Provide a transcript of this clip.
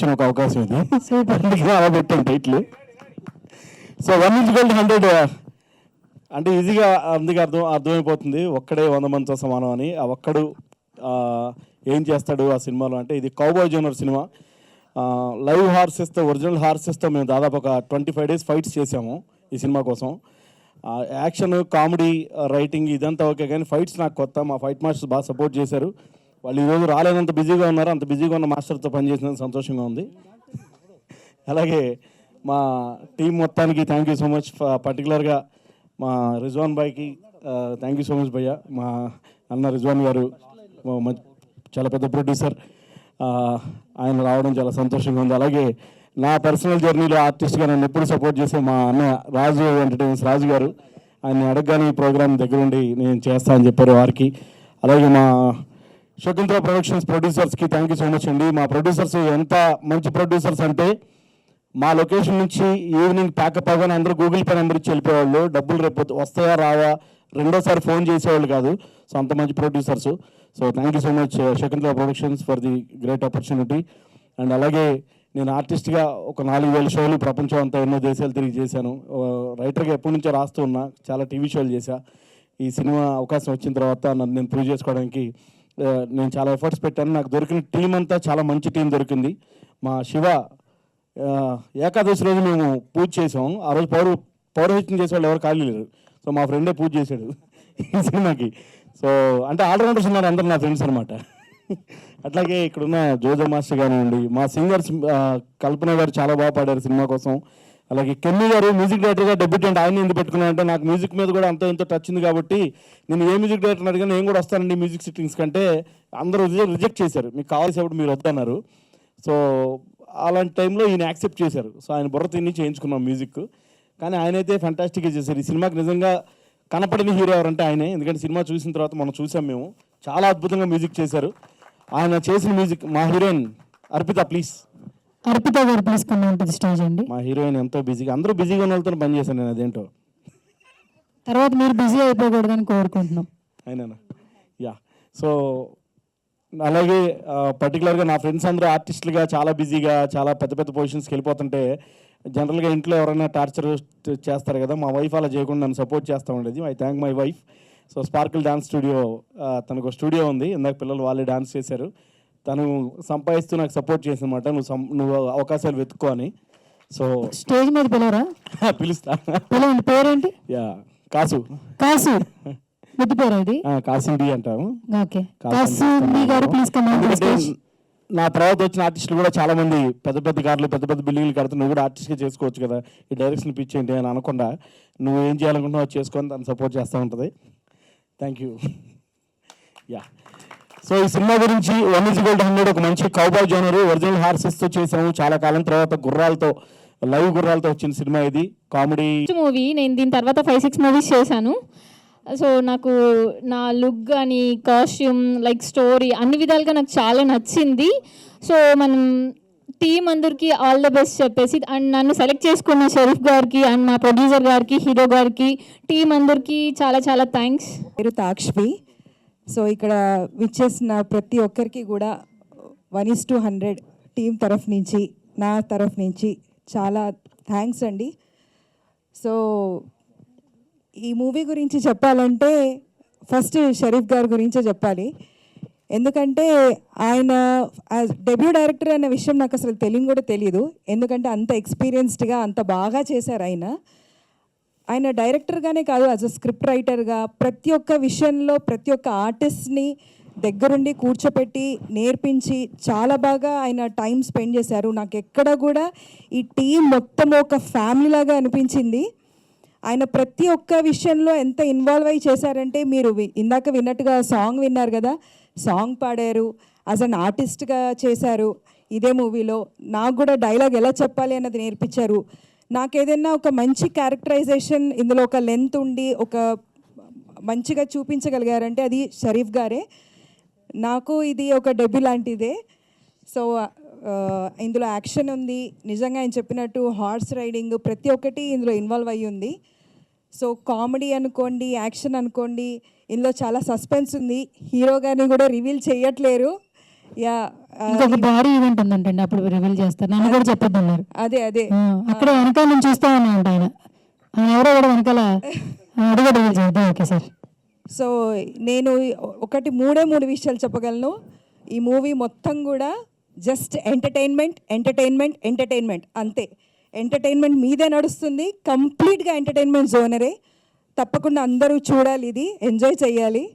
వచ్చిన ఒక అవకాశం ఇది. సో అందుకే అలా పెట్టాను టైటిల్. సో 1:100 అంటే ఈజీగా అందుకే అర్థమైపోతుంది. ఒక్కడే 100 మందితో సమానం అని. ఆ ఒక్కడు ఏం చేస్తాడు ఆ సినిమాలో అంటే, ఇది కౌబాయ్ జోనర్ సినిమా. లైవ్ హార్సెస్తో, ఒరిజినల్ హార్సెస్తో మేము దాదాపు ఒక 25 days ఫైట్స్ చేసాము ఈ సినిమా కోసం. యాక్షన్, కామెడీ, రైటింగ్ ఇదంతా ఓకే, కానీ ఫైట్స్ నాకు కొత్త. మా ఫైట్ మాస్టర్స్ బాగా సపోర్ట్ చేశారు. వాళ్ళు ఈరోజు రాలేనంత బిజీగా ఉన్నారు. అంత బిజీగా ఉన్న మాస్టర్తో పనిచేసినందుకు సంతోషంగా ఉంది. అలాగే మా టీం మొత్తానికి థ్యాంక్ యూ సో మచ్. పర్టికులర్గా మా రిజ్వాన్ భాయ్కి థ్యాంక్ యూ సో మచ్ భయ్య. మా అన్న రిజ్వాన్ గారు చాలా పెద్ద ప్రొడ్యూసర్, ఆయన రావడం చాలా సంతోషంగా ఉంది. అలాగే నా పర్సనల్ జర్నీలో ఆర్టిస్ట్గా నన్ను ఎప్పుడు సపోర్ట్ చేసే మా అన్న రాజు ఎంటర్టైన్మెంట్స్ రాజు గారు, ఆయన అడగగానే ఈ ప్రోగ్రామ్ దగ్గరుండి నేను చేస్తా అని చెప్పారు వారికి. అలాగే మా శకుంతల ప్రొడక్షన్స్ ప్రొడ్యూసర్స్కి థ్యాంక్ యూ సో మచ్ అండి. మా ప్రొడ్యూసర్స్ ఎంత మంచి ప్రొడ్యూసర్స్ అంటే, మా లొకేషన్ నుంచి ఈవినింగ్ ప్యాకప్ అవ్వగానే అందరూ గూగుల్ పే నెంబర్ ఇచ్చి వెళ్ళిపోయేవాళ్ళు. డబ్బులు రేపు వస్తాయా రావా రెండోసారి ఫోన్ చేసేవాళ్ళు కాదు. సో అంత మంచి producers. So thank you so much Shakuntala productions for the great opportunity. And అలాగే నేను ఆర్టిస్ట్గా ఒక 4,000 షోలు ప్రపంచం అంతా ఎన్నో దేశాలు తిరిగి చేశాను. రైటర్గా ఎప్పటి నుంచో రాస్తూ ఉన్నా, చాలా టీవీ షోలు చేశా. ఈ సినిమా అవకాశం వచ్చిన తర్వాత నన్ను నేను ప్రూవ్ చేసుకోవడానికి నేను చాలా ఎఫర్ట్స్ పెట్టాను. నాకు దొరికిన టీం అంతా చాలా మంచి టీం దొరికింది. మా శివ ఏకాదశి రోజు మేము పూజ చేసాం. ఆ రోజు పౌరోహిత్యం చేసేవాళ్ళు ఎవరు ఖాళీ లేరు. సో మా ఫ్రెండే పూజ చేశాడు ఈ సినిమాకి. సో అంటే ఆల్రౌండర్స్ ఉన్నారు అందరూ నా ఫ్రెండ్స్ అనమాట. అట్లాగే ఇక్కడున్న జోజో మాస్టర్ కానివ్వండి, మా సింగర్స్ కల్పన గారు చాలా బాగా పాడారు సినిమా కోసం. అలాగే కెన్నీ గారు మ్యూజిక్ డైరెక్టర్గా డెబ్యూటెంట్, ఆయన ఎందుకు పెట్టుకున్నానంటే నాకు మ్యూజిక్ మీద కూడా అంత ఎంతో టచ్ ఉంది కాబట్టి, నేను ఏ మ్యూజిక్ డైరెక్టర్ అడిగినా నేను కూడా వస్తానండి మ్యూజిక్ సిట్టింగ్స్ కంటే, అందరూ రిజెక్ట్ చేశారు. మీకు కావాల్సినప్పుడు మీరు వద్దన్నారు. సో అలాంటి టైంలో ఈయన యాక్సెప్ట్ చేశారు. సో ఆయన బుర్ర తిని చేయించుకున్నాం మ్యూజిక్. కానీ ఆయన అయితే ఫ్యాంటాస్టిక్గా చేశారు. ఈ సినిమాకి నిజంగా కనపడిన హీరో ఎవరంటే ఆయనే. ఎందుకంటే సినిమా చూసిన తర్వాత మనం చూసాం మేము, చాలా అద్భుతంగా మ్యూజిక్ చేశారు. ఆయన చేసిన మ్యూజిక్. మా హీరోయిన్ అర్పిత ప్లీజ్. అర్పిత గారు please come on to the stage అండి. మా హీరోయిన్ ఎంతో బిజీగా, అందరూ బిజీగా ఉన్న వాళ్ళతో పని చేశాను నేను. అదేంటో తర్వాత మీరు బిజీ అయిపోకూడదని కోరుకుంటున్నాం. అయినా యా. సో అలాగే పర్టికులర్గా నా ఫ్రెండ్స్ అందరూ ఆర్టిస్టులుగా చాలా బిజీగా చాలా పెద్ద పెద్ద పొజిషన్స్కి వెళ్ళిపోతుంటే, జనరల్గా ఇంట్లో ఎవరైనా టార్చర్ చేస్తారు కదా, మా వైఫ్ అలా చేయకుండా నన్ను సపోర్ట్ చేస్తూ ఉండేది. I thank my wife. So sparkle dance studio, తనకు స్టూడియో ఉంది. ఇందాక పిల్లలు వాళ్ళే డాన్స్ చేశారు. తను సంపాదిస్తూ నాకు సపోర్ట్ చేసింది అనమాట, నువ్వు అవకాశాలు వెతుక్కో అని. సో స్టేజ్ మీద పిలవరా? పిలుస్తా. పిలవండి. పేరేంటి? యా కాసు. కాసు ముద్దు పేరు అది? కాసిండి అంటాము. ఓకే, కాసు గారు please come on to stage. నా తర్వాత వచ్చిన ఆర్టిస్టులు కూడా చాలా మంది పెద్ద పెద్ద కార్లు, పెద్ద పెద్ద బిల్డింగ్లు కడుతూ, నువ్వు కూడా ఆర్టిస్ట్గా చేసుకోవచ్చు కదా, ఈ డైరెక్షన్ పిచ్ ఏంటి అని అనకుండా నువ్వు ఏం చేయాలనుకుంటున్నావు చేసుకొని తను సపోర్ట్ చేస్తూ ఉంటుంది. Thank you. యా. సో ఈ సినిమా గురించి 1:100 ఒక మంచి కౌబాయ్ జోనరు, ఒరిజినల్ హార్సెస్తో చేసాము. చాలా కాలం తర్వాత గుర్రాలతో, లైవ్ గుర్రాలతో వచ్చిన సినిమా ఇది. Comedy movie. నేను దీని తర్వాత 5-6 మూవీస్ చేశాను. సో నాకు నా లుక్ కానీ, కాస్ట్యూమ్, లైక్ స్టోరీ, అన్ని విధాలుగా నాకు చాలా నచ్చింది. సో మనం టీం అందరికీ ఆల్ ద బెస్ట్ చెప్పేసి, అండ్ నన్ను సెలెక్ట్ చేసుకున్న షరీఫ్ గారికి అండ్ మా ప్రొడ్యూసర్ గారికి, హీరో గారికి, టీం అందరికీ చాలా చాలా థ్యాంక్స్. పేరు తాక్ష్వి. సో ఇక్కడ విచ్చేసిన ప్రతి ఒక్కరికి కూడా 1:100 టీం తరఫు నుంచి, నా తరఫు నుంచి చాలా థ్యాంక్స్ అండి. సో ఈ మూవీ గురించి చెప్పాలంటే ఫస్ట్ షరీఫ్ గారి గురించే చెప్పాలి. ఎందుకంటే ఆయన డెబ్యూ డైరెక్టర్ అనే విషయం నాకు అసలు కూడా తెలియదు. ఎందుకంటే అంత ఎక్స్పీరియన్స్డ్గా అంత బాగా చేశారు ఆయన డైరెక్టర్గానే కాదు, యాజ్ అ స్క్రిప్ట్ రైటర్గా ప్రతి ఒక్క విషయంలో ప్రతి ఒక్క ఆర్టిస్ట్ని దగ్గరుండి కూర్చోపెట్టి నేర్పించి చాలా బాగా ఆయన టైం స్పెండ్ చేశారు. నాకు ఎక్కడ కూడా ఈ టీం మొత్తం ఒక ఫ్యామిలీలాగా అనిపించింది. ఆయన ప్రతి ఒక్క విషయంలో ఎంత ఇన్వాల్వ్ అయ్యి చేశారంటే, మీరు ఇందాక విన్నట్టుగా సాంగ్ విన్నారు కదా, సాంగ్ పాడారు, యాజ్ అన్ ఆర్టిస్ట్గా చేశారు. ఇదే మూవీలో నాకు కూడా డైలాగ్ ఎలా చెప్పాలి అన్నది నేర్పించారు. నాకు ఏదైనా ఒక మంచి క్యారెక్టరైజేషన్, ఇందులో ఒక లెంత్ ఉండి ఒక మంచిగా చూపించగలిగారంటే అది షరీఫ్ గారే. నాకు ఇది ఒక డెబ్యూ లాంటిదే. సో ఇందులో యాక్షన్ ఉంది, నిజంగా ఆయన చెప్పినట్టు హార్స్ రైడింగ్ ప్రతి ఒక్కటి ఇందులో ఇన్వాల్వ్ అయ్యి ఉంది. సో కామెడీ అనుకోండి, యాక్షన్ అనుకోండి, ఇందులో చాలా సస్పెన్స్ ఉంది. హీరో గారిని కూడా రివీల్ చేయట్లేరు, యా ఇంకొక భారీ ఈవెంట్ ఉందంటండి, అప్పుడు రివీల్ చేస్తారు. నన్ను కూడా చెప్పొద్దన్నారు. అదే అక్కడ వెనకాల నుంచి చూస్తా ఉన్నాయంట ఆయన ఎవరో కూడా వెనకాల అడిగా రివీల్ చేద్దాం. Okay sir. సో నేను మూడు విషయాలు చెప్పగలను. ఈ మూవీ మొత్తం కూడా జస్ట్ ఎంటర్టైన్మెంట్ అంతే. ఎంటర్టైన్మెంట్ మీదే నడుస్తుంది, కంప్లీట్గా ఎంటర్టైన్మెంట్ జోనరే. తప్పకుండా అందరూ చూడాలి, ఇది ఎంజాయ్ చేయాలి.